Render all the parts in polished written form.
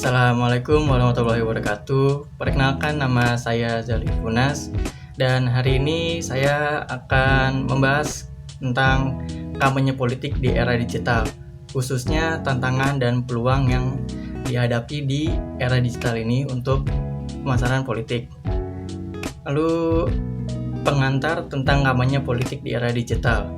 Assalamualaikum warahmatullahi wabarakatuh. Perkenalkan, nama saya Zalif Funas dan hari ini saya akan membahas tentang kampanye politik di era digital, khususnya tantangan dan peluang yang dihadapi di era digital ini untuk pemasaran politik. Lalu pengantar tentang kampanye politik di era digital.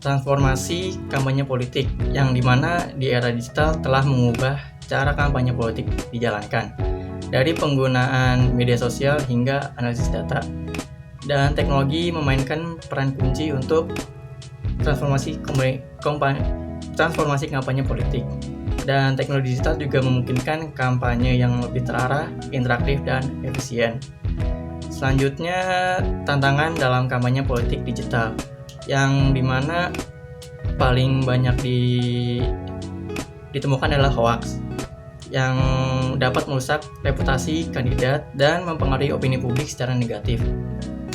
Transformasi kampanye politik yang dimana di era digital telah mengubah cara kampanye politik dijalankan, dari penggunaan media sosial hingga analisis data. Dan teknologi memainkan peran kunci untuk transformasi kampanye politik. Dan teknologi digital juga memungkinkan kampanye yang lebih terarah, interaktif, dan efisien. Selanjutnya, tantangan dalam kampanye politik digital, yang dimana paling banyak ditemukan adalah hoax yang dapat merusak reputasi kandidat dan mempengaruhi opini publik secara negatif.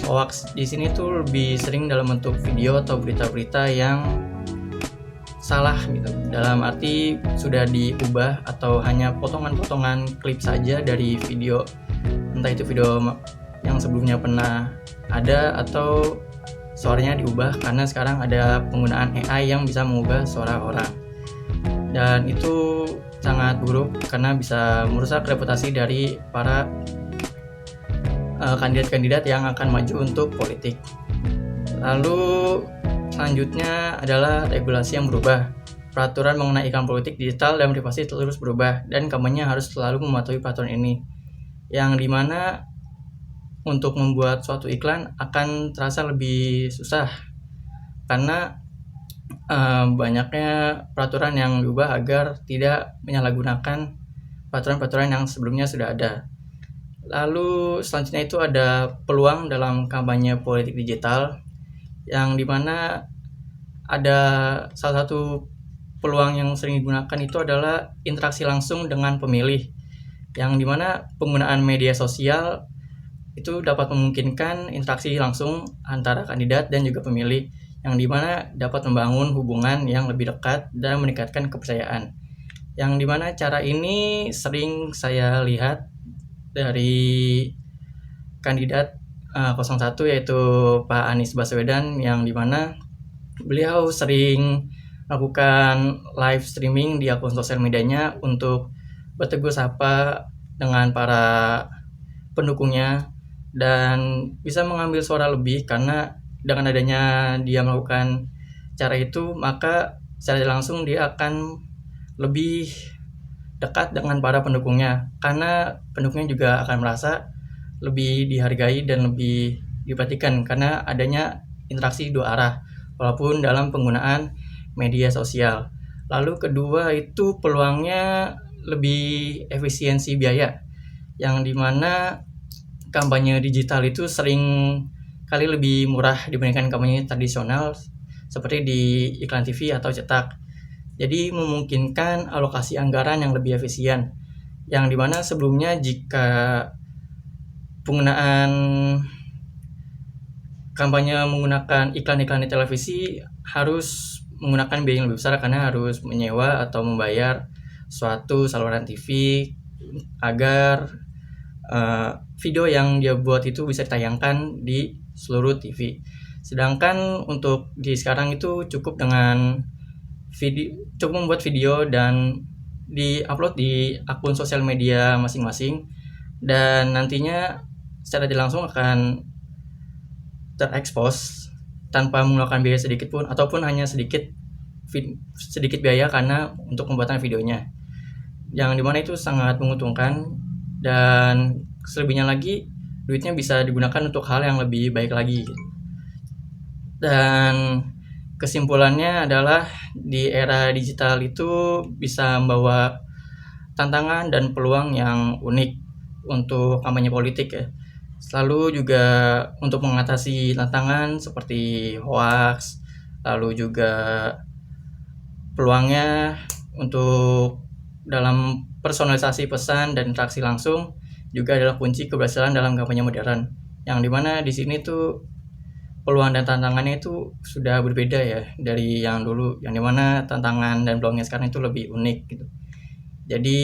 Hoax di sini tuh lebih sering dalam bentuk video atau berita-berita yang salah gitu. Dalam arti sudah diubah atau hanya potongan-potongan klip saja dari video, entah itu video yang sebelumnya pernah ada atau suaranya diubah karena sekarang ada penggunaan AI yang bisa mengubah suara orang. Dan itu sangat buruk karena bisa merusak reputasi dari para kandidat-kandidat yang akan maju untuk politik. Lalu selanjutnya adalah regulasi yang berubah. Peraturan mengenai iklan politik digital dan privasi terus berubah dan kampanye harus selalu mematuhi peraturan ini. Yang dimana untuk membuat suatu iklan akan terasa lebih susah karena banyaknya peraturan yang diubah agar tidak menyalahgunakan peraturan-peraturan yang sebelumnya sudah ada. Lalu selanjutnya itu ada peluang dalam kampanye politik digital, yang dimana ada salah satu peluang yang sering digunakan itu adalah interaksi langsung dengan pemilih, yang dimana penggunaan media sosial itu dapat memungkinkan interaksi langsung antara kandidat dan juga pemilih, yang dimana dapat membangun hubungan yang lebih dekat dan meningkatkan kepercayaan. Yang dimana cara ini sering saya lihat dari kandidat 01 yaitu Pak Anies Baswedan, yang dimana beliau sering melakukan live streaming di akun sosial medianya untuk bertegur sapa dengan para pendukungnya dan bisa mengambil suara lebih, karena dengan adanya dia melakukan cara itu maka secara langsung dia akan lebih dekat dengan para pendukungnya, karena pendukungnya juga akan merasa lebih dihargai dan lebih diperhatikan karena adanya interaksi dua arah walaupun dalam penggunaan media sosial. Lalu kedua itu peluangnya lebih efisiensi biaya, yang dimana kampanye digital itu sering kali lebih murah dibandingkan kampanye tradisional seperti di iklan TV atau cetak. Jadi memungkinkan alokasi anggaran yang lebih efisien, yang dimana sebelumnya jika penggunaan kampanye menggunakan iklan-iklan di televisi harus menggunakan biaya yang lebih besar karena harus menyewa atau membayar suatu saluran TV agar video yang dia buat itu bisa ditayangkan di seluruh TV. Sedangkan untuk di sekarang itu cukup membuat video dan di-upload di akun sosial media masing-masing, dan nantinya secara tidak langsung akan terekspos tanpa menggunakan biaya sedikit pun ataupun hanya sedikit biaya karena untuk pembuatan videonya, yang dimana itu sangat menguntungkan. Dan selebihnya lagi duitnya bisa digunakan untuk hal yang lebih baik lagi. Dan kesimpulannya adalah di era digital itu bisa membawa tantangan dan peluang yang unik untuk kampanye politik ya. Selalu juga untuk mengatasi tantangan seperti hoax, lalu juga peluangnya untuk dalam personalisasi pesan dan interaksi langsung juga adalah kunci keberhasilan dalam kampanye modern. Yang dimana di sini tuh peluang dan tantangannya itu sudah berbeda ya dari yang dulu, yang dimana tantangan dan peluangnya sekarang itu lebih unik gitu. Jadi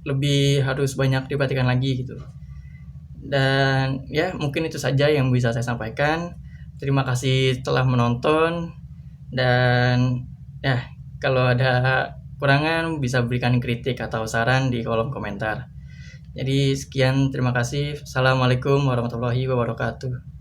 lebih harus banyak diperhatikan lagi gitu. Dan ya mungkin itu saja yang bisa saya sampaikan. Terima kasih telah menonton, dan ya kalau ada kurangan bisa berikan kritik atau saran di kolom komentar. Jadi sekian, terima kasih. Assalamualaikum warahmatullahi wabarakatuh.